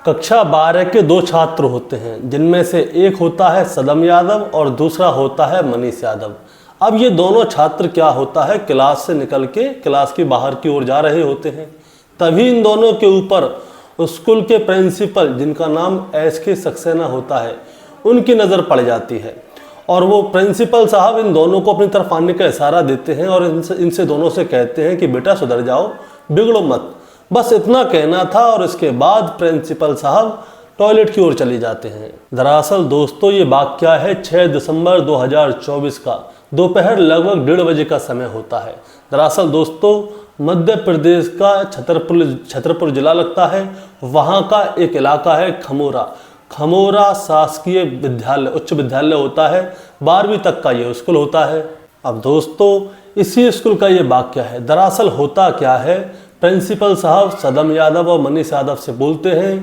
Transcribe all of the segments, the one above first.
कक्षा 12 के दो छात्र होते हैं, जिनमें से एक होता है सदम यादव और दूसरा होता है मनीष यादव। अब ये दोनों छात्र क्या होता है, क्लास से निकल के क्लास के बाहर की ओर जा रहे होते हैं। तभी इन दोनों के ऊपर स्कूल के प्रिंसिपल, जिनका नाम SK सक्सेना होता है, उनकी नज़र पड़ जाती है और वो प्रिंसिपल साहब इन दोनों को अपनी तरफ आने का इशारा देते हैं और इनसे दोनों से कहते हैं कि बेटा सुधर जाओ, बिगड़ो मत। बस इतना कहना था और इसके बाद प्रिंसिपल साहब टॉयलेट की ओर चले जाते हैं। दरअसल दोस्तों, ये वाकया है 6 दिसंबर 2024 का, दोपहर लगभग 1:30 बजे का समय होता है। दरअसल दोस्तों, मध्य प्रदेश का छतरपुर जिला लगता है, वहाँ का एक इलाका है खमोरा शासकीय विद्यालय, उच्च विद्यालय होता है। 12वीं तक का ये स्कूल होता है। अब दोस्तों, इसी स्कूल का ये वाकया है। दरअसल होता क्या है, प्रिंसिपल साहब सदम यादव और मनीष यादव से बोलते हैं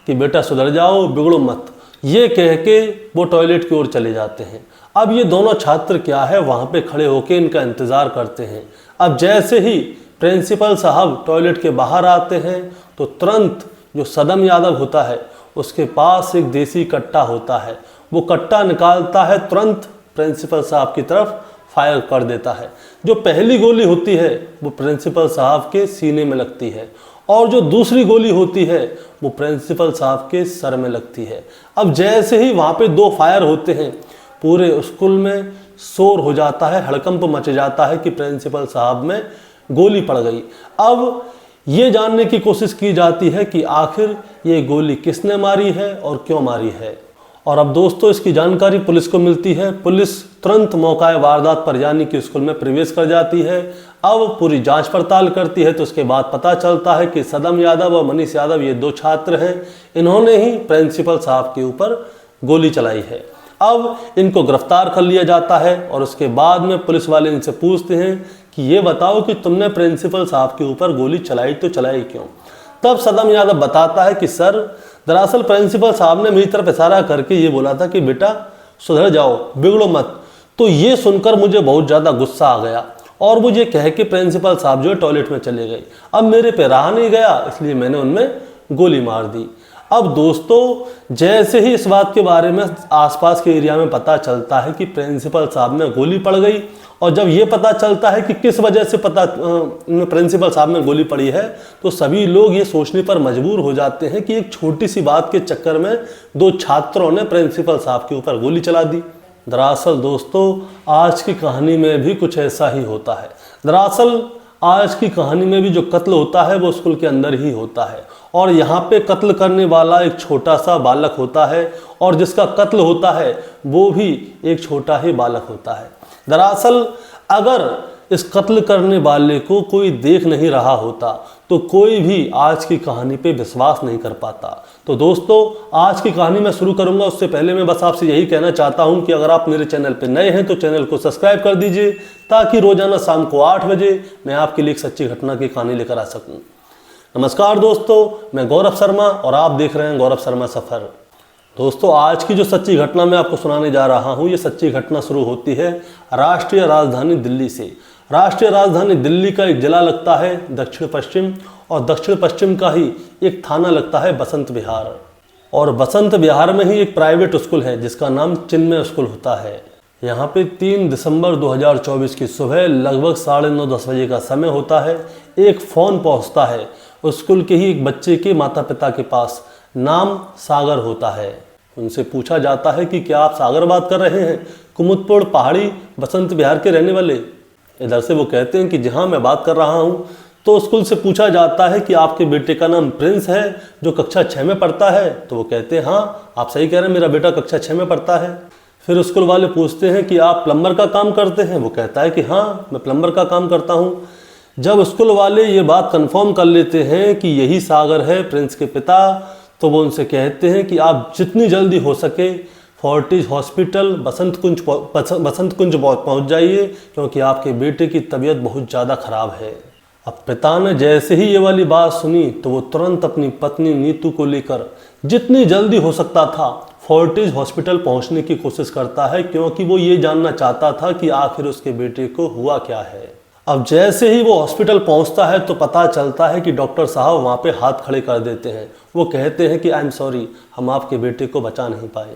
कि बेटा सुधर जाओ, बिगड़ो मत। ये कह के वो टॉयलेट की ओर चले जाते हैं। अब ये दोनों छात्र क्या है, वहाँ पे खड़े होकर इनका इंतज़ार करते हैं। अब जैसे ही प्रिंसिपल साहब टॉयलेट के बाहर आते हैं तो तुरंत जो सदम यादव होता है, उसके पास एक देसी कट्टा होता है। वो कट्टा निकालता है, तुरंत प्रिंसिपल साहब की तरफ फायर कर देता है। जो पहली गोली होती है वो प्रिंसिपल साहब के सीने में लगती है और जो दूसरी गोली होती है वो प्रिंसिपल साहब के सर में लगती है। अब जैसे ही वहाँ पे 2 फायर होते हैं, पूरे स्कूल में शोर हो जाता है, हड़कंप मच जाता है कि प्रिंसिपल साहब में गोली पड़ गई। अब ये जानने की कोशिश की जाती है कि आखिर ये गोली किसने मारी है और क्यों मारी है। और अब दोस्तों, इसकी जानकारी पुलिस को मिलती है। पुलिस तुरंत मौका वारदात पर यानी कि स्कूल में प्रवेश कर जाती है। अब पूरी जांच पड़ताल करती है तो उसके बाद पता चलता है कि सदम यादव और मनीष यादव ये 2 छात्र हैं, इन्होंने ही प्रिंसिपल साहब के ऊपर गोली चलाई है। अब इनको गिरफ्तार कर लिया जाता है और उसके बाद में पुलिस वाले इनसे पूछते हैं कि ये बताओ कि तुमने प्रिंसिपल साहब के ऊपर गोली चलाई तो चलाई क्यों। तब सदम यादव बताता है कि सर, दरअसल प्रिंसिपल साहब ने मेरी तरफ इशारा करके ये बोला था कि बेटा सुधर जाओ, बिगड़ो मत। तो ये सुनकर मुझे बहुत ज़्यादा गुस्सा आ गया और मुझे कह के प्रिंसिपल साहब जो है टॉयलेट में चले गए। अब मेरे पे रहा नहीं गया, इसलिए मैंने उनमें गोली मार दी। अब दोस्तों, जैसे ही इस बात के बारे में आसपास के एरिया में पता चलता है कि प्रिंसिपल साहब में गोली पड़ गई और जब ये पता चलता है कि किस वजह से प्रिंसिपल साहब में गोली पड़ी है, तो सभी लोग ये सोचने पर मजबूर हो जाते हैं कि एक छोटी सी बात के चक्कर में 2 छात्रों ने प्रिंसिपल साहब के ऊपर गोली चला दी। दरअसल दोस्तों, आज की कहानी में भी कुछ ऐसा ही होता है। दरअसल आज की कहानी में भी जो कत्ल होता है वो स्कूल के अंदर ही होता है और यहाँ पे कत्ल करने वाला एक छोटा सा बालक होता है और जिसका कत्ल होता है वो भी एक छोटा ही बालक होता है। दरअसल अगर इस कत्ल करने वाले को कोई देख नहीं रहा होता तो कोई भी आज की कहानी पे विश्वास नहीं कर पाता। तो दोस्तों, आज की कहानी मैं शुरू करूंगा उससे पहले मैं बस आपसे यही कहना चाहता हूं कि अगर आप मेरे चैनल पे नए हैं तो चैनल को सब्सक्राइब कर दीजिए ताकि रोजाना शाम को 8 बजे मैं आपके लिए एक सच्ची घटना की कहानी लेकर आ सकूं। नमस्कार दोस्तों, मैं गौरव शर्मा और आप देख रहे हैं गौरव शर्मा सफ़र। दोस्तों, आज की जो सच्ची घटना मैं आपको सुनाने जा रहा हूं, ये सच्ची घटना शुरू होती है राष्ट्रीय राजधानी दिल्ली से। राष्ट्रीय राजधानी दिल्ली का एक जिला लगता है दक्षिण पश्चिम और दक्षिण पश्चिम का ही एक थाना लगता है बसंत विहार। और बसंत विहार में ही एक प्राइवेट स्कूल है जिसका नाम चिन्मय स्कूल होता है। यहाँ पे 3 दिसंबर 2024 की सुबह लगभग 9:30-10 बजे का समय होता है। एक फ़ोन पहुँचता है स्कूल के ही एक बच्चे के माता पिता के पास, नाम सागर होता है। उनसे पूछा जाता है कि क्या आप सागर बात कर रहे हैं, कुमुदपुर पहाड़ी बसंत विहार के रहने वाले। इधर से वो कहते हैं कि जी हाँ, मैं बात कर रहा हूँ। तो स्कूल से पूछा जाता है कि आपके बेटे का नाम प्रिंस है जो कक्षा 6 में पढ़ता है। तो वो कहते हैं हाँ, आप सही कह रहे हैं, मेरा बेटा कक्षा 6 में पढ़ता है। फिर स्कूल वाले पूछते हैं कि आप प्लम्बर का काम करते हैं। वो कहता है कि हाँ, मैं प्लम्बर का काम करता हूँ। जब स्कूल वाले ये बात कंफर्म कर लेते हैं कि यही सागर है प्रिंस के पिता, तो वो उनसे कहते हैं कि आप जितनी जल्दी हो सके फोर्टिज हॉस्पिटल बसंत कुंज पहुंच जाइए क्योंकि आपके बेटे की तबीयत बहुत ज़्यादा ख़राब है। अब पिता ने जैसे ही ये वाली बात सुनी तो वो तुरंत अपनी पत्नी नीतू को लेकर जितनी जल्दी हो सकता था फोर्टिज हॉस्पिटल पहुंचने की कोशिश करता है क्योंकि वो ये जानना चाहता था कि आखिर उसके बेटे को हुआ क्या है। अब जैसे ही वो हॉस्पिटल पहुंचता है तो पता चलता है कि डॉक्टर साहब वहाँ पे हाथ खड़े कर देते हैं। वो कहते हैं कि आई एम सॉरी, हम आपके बेटे को बचा नहीं पाए।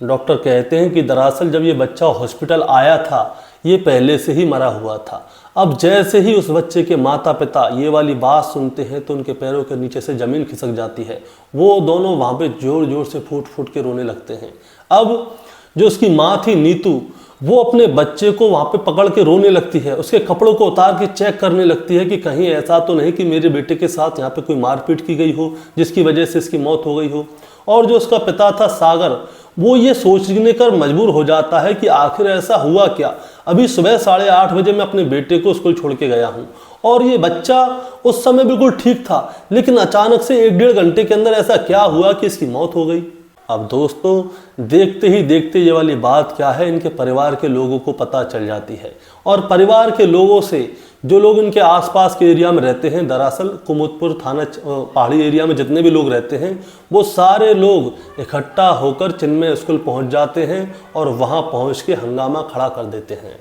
डॉक्टर कहते हैं कि दरअसल जब ये बच्चा हॉस्पिटल आया था ये पहले से ही मरा हुआ था। अब जैसे ही उस बच्चे के माता पिता ये वाली बात सुनते हैं तो उनके पैरों के नीचे से ज़मीन खिसक जाती है। वो दोनों वहाँ पे ज़ोर ज़ोर से फूट फूट के रोने लगते हैं। अब जो उसकी माँ थी नीतू, वो अपने बच्चे को वहाँ पे पकड़ के रोने लगती है, उसके कपड़ों को उतार के चेक करने लगती है कि कहीं ऐसा तो नहीं कि मेरे बेटे के साथ यहाँ पे कोई मारपीट की गई हो जिसकी वजह से इसकी मौत हो गई हो। और जो उसका पिता था सागर, वो ये सोचने कर मजबूर हो जाता है कि आखिर ऐसा हुआ क्या। अभी सुबह 8:30 बजे मैं अपने बेटे को स्कूल छोड़ के गया हूँ और ये बच्चा उस समय बिल्कुल ठीक था, लेकिन अचानक से 1-1.5 घंटे के अंदर ऐसा क्या हुआ कि इसकी मौत हो गई। अब दोस्तों देखते ही देखते ये वाली बात क्या है, इनके परिवार के लोगों को पता चल जाती है। और परिवार के लोगों से जो लोग इनके आसपास के एरिया में रहते हैं, दरअसल कुमुदपुर थाना पहाड़ी एरिया में जितने भी लोग रहते हैं वो सारे लोग इकट्ठा होकर चिन्मय स्कूल पहुंच जाते हैं और वहां पहुंच के हंगामा खड़ा कर देते हैं।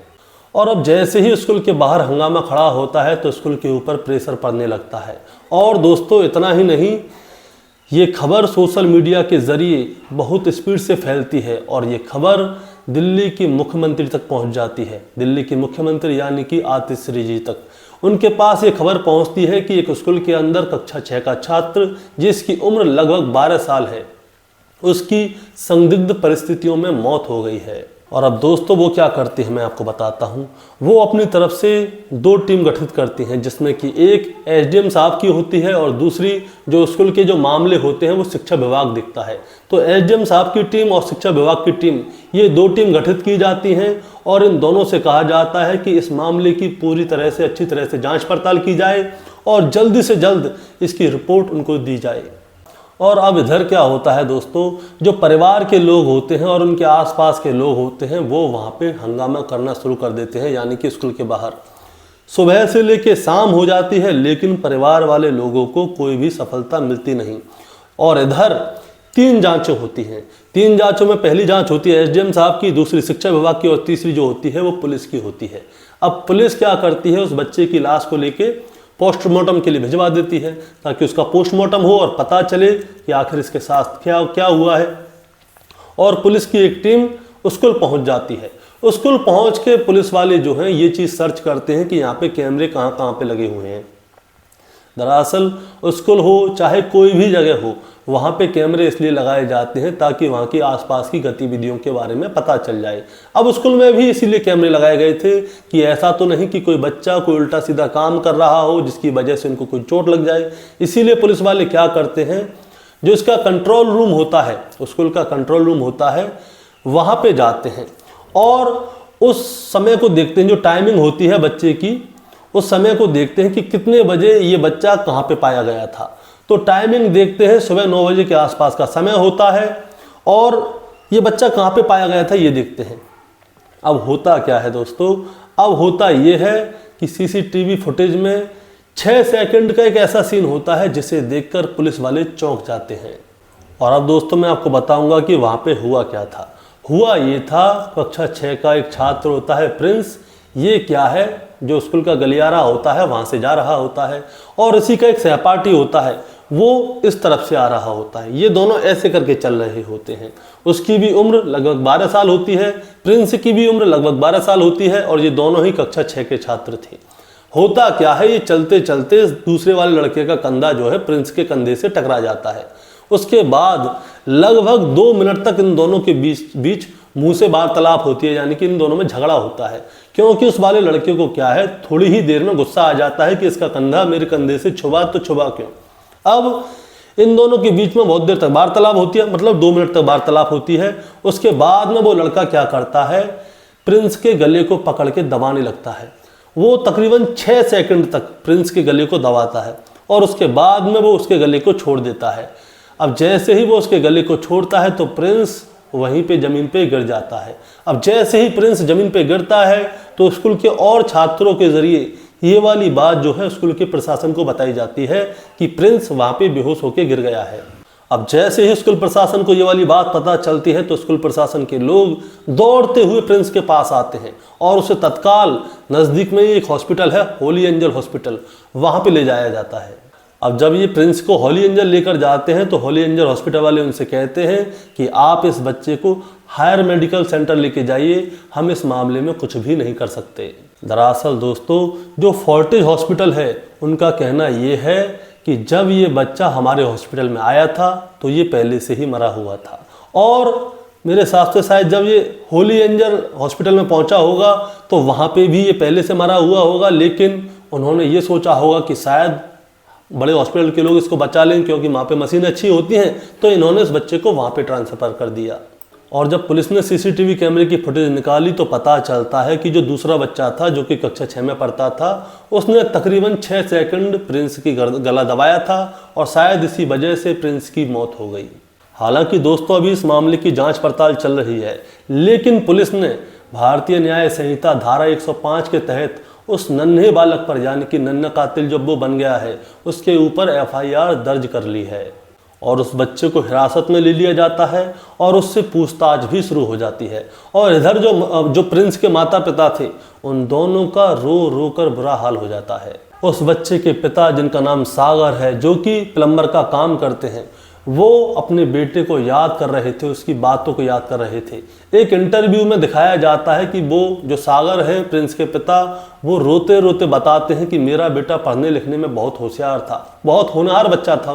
और अब जैसे ही स्कूल के बाहर हंगामा खड़ा होता है तो स्कूल के ऊपर प्रेशर पड़ने लगता है। और दोस्तों इतना ही नहीं, ये खबर सोशल मीडिया के ज़रिए बहुत स्पीड से फैलती है और ये खबर दिल्ली की मुख्यमंत्री तक पहुंच जाती है। दिल्ली की मुख्यमंत्री यानी कि आतिशी जी तक उनके पास ये खबर पहुंचती है कि एक स्कूल के अंदर कक्षा 6 का छात्र जिसकी उम्र लगभग 12 साल है, उसकी संदिग्ध परिस्थितियों में मौत हो गई है। और अब दोस्तों वो क्या करती है मैं आपको बताता हूँ। वो अपनी तरफ से 2 टीम गठित करती हैं, जिसमें कि एक एसडीएम साहब की होती है और दूसरी जो स्कूल के जो मामले होते हैं वो शिक्षा विभाग देखता है। तो एसडीएम साहब की टीम और शिक्षा विभाग की टीम, ये 2 टीम गठित की जाती हैं और इन दोनों से कहा जाता है कि इस मामले की पूरी तरह से अच्छी तरह से जाँच पड़ताल की जाए और जल्दी से जल्द इसकी रिपोर्ट उनको दी जाए। और अब इधर क्या होता है दोस्तों, जो परिवार के लोग होते हैं और उनके आसपास के लोग होते हैं वो वहाँ पे हंगामा करना शुरू कर देते हैं, यानी कि स्कूल के बाहर। सुबह से लेके शाम हो जाती है लेकिन परिवार वाले लोगों को कोई भी सफलता मिलती नहीं। और इधर 3 जांचें होती हैं। 3 जांचों में पहली जांच होती है एसडीएम साहब की, दूसरी शिक्षा विभाग की और तीसरी जो होती है वो पुलिस की होती है। अब पुलिस क्या करती है, उस बच्चे की लाश को लेके पोस्टमार्टम के लिए भिजवा देती है ताकि उसका पोस्टमार्टम हो और पता चले कि आखिर इसके साथ क्या हुआ है। और पुलिस की एक टीम स्कूल पहुंच जाती है। स्कूल पहुंच के पुलिस वाले जो हैं ये चीज़ सर्च करते हैं कि यहाँ पे कैमरे कहाँ पे लगे हुए हैं। दरअसल स्कूल हो चाहे कोई भी जगह हो, वहाँ पे कैमरे इसलिए लगाए जाते हैं ताकि वहाँ की आसपास की गतिविधियों के बारे में पता चल जाए। अब स्कूल में भी इसीलिए कैमरे लगाए गए थे कि ऐसा तो नहीं कि कोई बच्चा कोई उल्टा सीधा काम कर रहा हो जिसकी वजह से उनको कोई चोट लग जाए। इसीलिए पुलिस वाले क्या करते हैं, जो इसका कंट्रोल रूम होता है, स्कूल का कंट्रोल रूम होता है, वहाँ पर जाते हैं और उस समय को देखते हैं, जो टाइमिंग होती है बच्चे की, उस समय को देखते हैं कि कितने बजे ये बच्चा कहाँ पे पाया गया था। तो टाइमिंग देखते हैं, सुबह 9 बजे के आसपास का समय होता है और ये बच्चा कहाँ पे पाया गया था ये देखते हैं। अब होता क्या है दोस्तों, अब होता ये है कि सीसीटीवी फुटेज में 6 सेकंड का एक ऐसा सीन होता है जिसे देखकर पुलिस वाले चौंक जाते हैं। और अब दोस्तों मैं आपको बताऊंगा कि वहाँ पे हुआ क्या था। हुआ ये था, कक्षा 6 का एक छात्र होता है प्रिंस, ये क्या है जो स्कूल का गलियारा होता है वहाँ से जा रहा होता है और इसी का एक सहपाठी होता है वो इस तरफ से आ रहा होता है। ये दोनों ऐसे करके चल रहे होते हैं। उसकी भी उम्र लगभग 12 साल होती है, प्रिंस की भी उम्र लगभग 12 साल होती है और ये दोनों ही कक्षा 6 के छात्र थे। होता क्या है, ये चलते चलते दूसरे वाले लड़के का कंधा जो है प्रिंस के कंधे से टकरा जाता है। उसके बाद लगभग 2 मिनट तक इन दोनों के बीच मुंह से वार्तालाप होती है, यानी कि इन दोनों में झगड़ा होता है। क्योंकि उस वाले लड़के को क्या है, थोड़ी ही देर में गुस्सा आ जाता है कि इसका कंधा मेरे कंधे से छुआ तो छुआ क्यों। अब इन दोनों के बीच में बहुत देर तक वार्तालाप होती है, मतलब 2 मिनट तक वार्तालाप होती है। उसके बाद में वो लड़का क्या करता है, प्रिंस के गले को पकड़ के दबाने लगता है। वो तकरीबन 6 सेकंड तक प्रिंस के गले को दबाता है और उसके बाद में वो उसके गले को छोड़ देता है। अब जैसे ही वो उसके गले को छोड़ता है तो प्रिंस वहीं पे ज़मीन पे गिर जाता है। अब जैसे ही प्रिंस ज़मीन पे गिरता है तो स्कूल के और छात्रों के ज़रिए ये वाली बात जो है स्कूल के प्रशासन को बताई जाती है कि प्रिंस वहाँ पे बेहोश होकर गिर गया है। अब जैसे ही स्कूल प्रशासन को ये वाली बात पता चलती है तो स्कूल प्रशासन के लोग दौड़ते हुए प्रिंस के पास आते हैं और उसे तत्काल नज़दीक में ही एक हॉस्पिटल है, होली एंजल हॉस्पिटल, वहाँ पे ले जाया जाता है। अब जब ये प्रिंस को होली एंजल लेकर जाते हैं तो होली एंजल हॉस्पिटल वाले उनसे कहते हैं कि आप इस बच्चे को हायर मेडिकल सेंटर लेके जाइए, हम इस मामले में कुछ भी नहीं कर सकते। दरअसल दोस्तों, जो फोर्टिस हॉस्पिटल है उनका कहना ये है कि जब ये बच्चा हमारे हॉस्पिटल में आया था तो ये पहले से ही मरा हुआ था, और मेरे हिसाब से शायद जब ये होली एंजल हॉस्पिटल में पहुंचा होगा तो वहाँ पे भी ये पहले से मरा हुआ होगा, लेकिन उन्होंने ये सोचा होगा कि शायद बड़े हॉस्पिटल के लोग इसको बचा लें क्योंकि वहाँ पे मशीन अच्छी होती हैं, तो इन्होंने इस बच्चे को वहाँ पे ट्रांसफ़र कर दिया। और जब पुलिस ने सीसीटीवी कैमरे की फुटेज निकाली तो पता चलता है कि जो दूसरा बच्चा था जो कि कक्षा 6 में पढ़ता था, उसने तकरीबन 6 सेकंड प्रिंस की गला दबाया था और शायद इसी वजह से प्रिंस की मौत हो गई। हालांकि दोस्तों अभी इस मामले की जांच पड़ताल चल रही है, लेकिन पुलिस ने भारतीय न्याय संहिता धारा 105 के तहत उस नन्हे बालक पर, यानी कि नन्हा कातिल जब वो बन गया है, उसके ऊपर FIR दर्ज कर ली है और उस बच्चे को हिरासत में ले लिया जाता है और उससे पूछताछ भी शुरू हो जाती है। और इधर जो प्रिंस के माता पिता थे, उन दोनों का रो रो कर बुरा हाल हो जाता है। उस बच्चे के पिता, जिनका नाम सागर है, जो कि प्लम्बर का काम करते हैं, वो अपने बेटे को याद कर रहे थे, उसकी बातों को याद कर रहे थे। एक इंटरव्यू में दिखाया जाता है कि वो जो सागर हैं, प्रिंस के पिता, वो रोते रोते बताते हैं कि मेरा बेटा पढ़ने लिखने में बहुत होशियार था, बहुत होनहार बच्चा था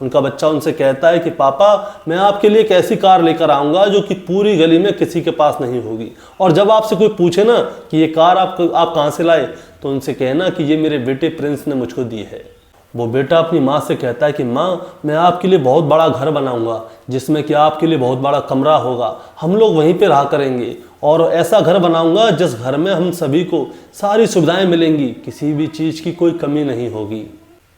उनका बच्चा उनसे कहता है कि पापा, मैं आपके लिए एक ऐसी कार लेकर आऊँगा जो कि पूरी गली में किसी के पास नहीं होगी, और जब आपसे कोई पूछे ना कि ये कार आप कहाँ से लाए, तो उनसे कहना कि ये मेरे बेटे प्रिंस ने मुझको दी है। वो बेटा अपनी माँ से कहता है कि माँ, मैं आपके लिए बहुत बड़ा घर बनाऊंगा जिसमें कि आपके लिए बहुत बड़ा कमरा होगा, हम लोग वहीं पे रहा करेंगे, और ऐसा घर बनाऊंगा जिस घर में हम सभी को सारी सुविधाएं मिलेंगी, किसी भी चीज़ की कोई कमी नहीं होगी।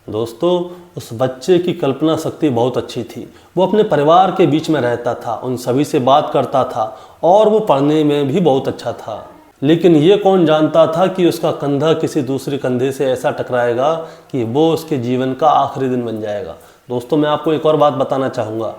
दोस्तों, उस बच्चे की कल्पना शक्ति बहुत अच्छी थी। वो अपने परिवार के बीच में रहता था, उन सभी से बात करता था और वो पढ़ने में भी बहुत अच्छा था। लेकिन ये कौन जानता था कि उसका कंधा किसी दूसरे कंधे से ऐसा टकराएगा कि वो उसके जीवन का आखिरी दिन बन जाएगा। दोस्तों, मैं आपको एक और बात बताना चाहूँगा।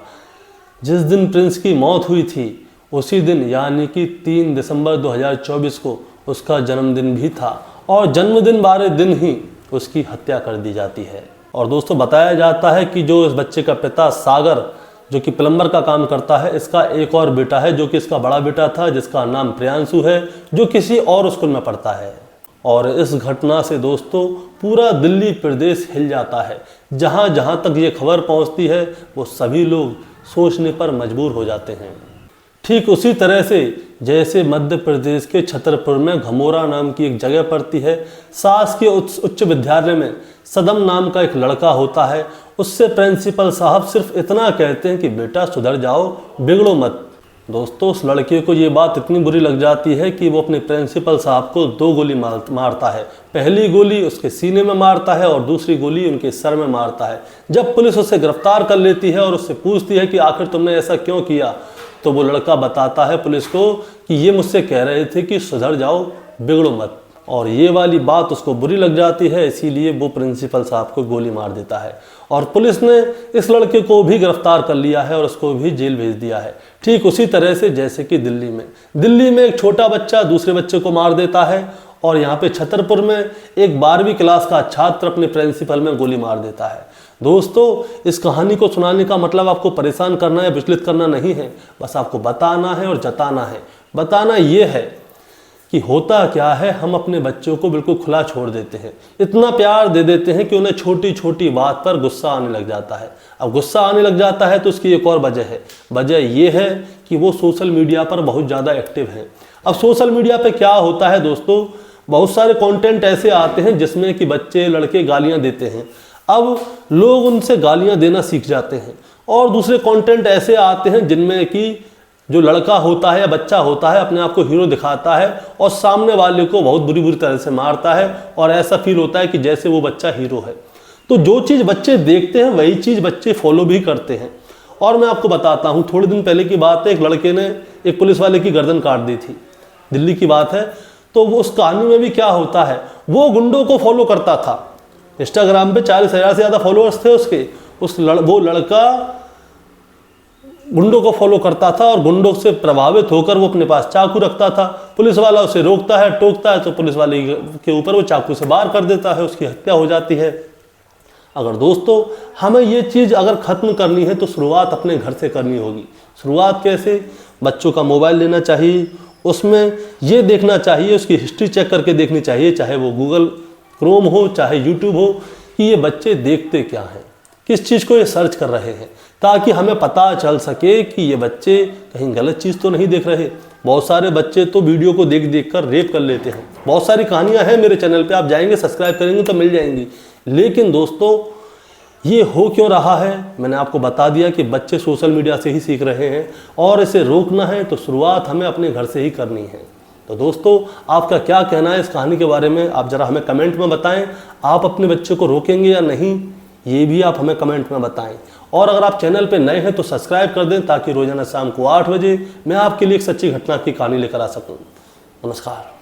जिस दिन प्रिंस की मौत हुई थी उसी दिन, यानी कि 3 दिसंबर 2024 को उसका जन्मदिन भी था, और जन्मदिन वाले दिन ही उसकी हत्या कर दी जाती है। और दोस्तों, बताया जाता है कि जो इस बच्चे का पिता सागर, जो कि प्लम्बर का काम करता है, इसका एक और बेटा है जो कि इसका बड़ा बेटा था, जिसका नाम प्रियांशु है, जो किसी और स्कूल में पढ़ता है। और इस घटना से दोस्तों पूरा दिल्ली प्रदेश हिल जाता है। जहाँ जहाँ तक ये खबर पहुँचती है वो सभी लोग सोचने पर मजबूर हो जाते हैं। ठीक उसी तरह से जैसे मध्य प्रदेश के छतरपुर में घमोरा नाम की एक जगह पड़ती है, शासकीय उच्च विद्यालय में सदम नाम का एक लड़का होता है। उससे प्रिंसिपल साहब सिर्फ इतना कहते हैं कि बेटा सुधर जाओ, बिगड़ो मत। दोस्तों, उस लड़के को ये बात इतनी बुरी लग जाती है कि वो अपने प्रिंसिपल साहब को 2 गोली मारता है। पहली गोली उसके सीने में मारता है और दूसरी गोली उनके सर में मारता है। जब पुलिस उसे गिरफ्तार कर लेती है और उससे पूछती है कि आखिर तुमने ऐसा क्यों किया, तो वो लड़का बताता है पुलिस को कि ये मुझसे कह रहे थे कि सुधर जाओ, बिगड़ो मत। और ये वाली बात उसको बुरी लग जाती है, इसीलिए वो प्रिंसिपल साहब को गोली मार देता है। और पुलिस ने इस लड़के को भी गिरफ्तार कर लिया है और उसको भी जेल भेज दिया है। ठीक उसी तरह से जैसे कि दिल्ली में एक छोटा बच्चा दूसरे बच्चे को मार देता है, और यहाँ पे छतरपुर में एक 12वीं क्लास का छात्र अपने प्रिंसिपल में गोली मार देता है। दोस्तों, इस कहानी को सुनाने का मतलब आपको परेशान करना या विचलित करना नहीं है, बस आपको बताना है और जताना है। बताना ये है कि होता क्या है, हम अपने बच्चों को बिल्कुल खुला छोड़ देते हैं, इतना प्यार दे देते हैं कि उन्हें छोटी छोटी बात पर गुस्सा आने लग जाता है। अब गुस्सा आने लग जाता है तो उसकी एक और वजह है। वजह ये है कि वो सोशल मीडिया पर बहुत ज़्यादा एक्टिव हैं। अब सोशल मीडिया पे क्या होता है दोस्तों, बहुत सारे कंटेंट ऐसे आते हैं जिसमें कि बच्चे लड़के गालियाँ देते हैं। अब लोग उनसे गालियाँ देना सीख जाते हैं, और दूसरे कंटेंट ऐसे आते हैं जिनमें कि जो लड़का होता है या बच्चा होता है अपने आप को हीरो दिखाता है और सामने वाले को बहुत बुरी तरह से मारता है, और ऐसा फील होता है कि जैसे वो बच्चा हीरो है। तो जो चीज़ बच्चे देखते हैं वही चीज़ बच्चे फॉलो भी करते हैं। और मैं आपको बताता हूँ, थोड़े दिन पहले की बात है, एक लड़के ने एक पुलिस वाले की गर्दन काट दी थी, दिल्ली की बात है। तो वो उस कहानी में भी क्या होता है, वो गुंडों को फॉलो करता था। इंस्टाग्राम पे 40,000 से ज़्यादा फॉलोअर्स थे उसके। वो लड़का गुंडों को फॉलो करता था और गुंडों से प्रभावित होकर वो अपने पास चाकू रखता था। पुलिस वाला उसे रोकता है, टोकता है, तो पुलिस वाले के ऊपर वो चाकू से वार कर देता है, उसकी हत्या हो जाती है। अगर दोस्तों हमें ये चीज़ अगर ख़त्म करनी है तो शुरुआत अपने घर से करनी होगी। शुरुआत कैसे? बच्चों का मोबाइल लेना चाहिए, उसमें ये देखना चाहिए, उसकी हिस्ट्री चेक करके देखनी चाहिए, चाहे वो गूगल क्रोम हो चाहे यूट्यूब हो, कि ये बच्चे देखते क्या हैं, किस चीज़ को ये सर्च कर रहे हैं, ताकि हमें पता चल सके कि ये बच्चे कहीं गलत चीज़ तो नहीं देख रहे। बहुत सारे बच्चे तो वीडियो को देख देख कर रेप कर लेते हैं। बहुत सारी कहानियां हैं मेरे चैनल पे, आप जाएंगे सब्सक्राइब करेंगे तो मिल जाएंगी। लेकिन दोस्तों ये हो क्यों रहा है? मैंने आपको बता दिया कि बच्चे सोशल मीडिया से ही सीख रहे हैं और इसे रोकना है तो शुरुआत हमें अपने घर से ही करनी है। तो दोस्तों आपका क्या कहना है इस कहानी के बारे में, आप ज़रा हमें कमेंट में बताएं। आप अपने बच्चे को रोकेंगे या नहीं, ये भी आप हमें कमेंट में बताएं। और अगर आप चैनल पे नए हैं तो सब्सक्राइब कर दें, ताकि रोजाना शाम को 8 बजे मैं आपके लिए एक सच्ची घटना की कहानी लेकर आ सकूं। नमस्कार।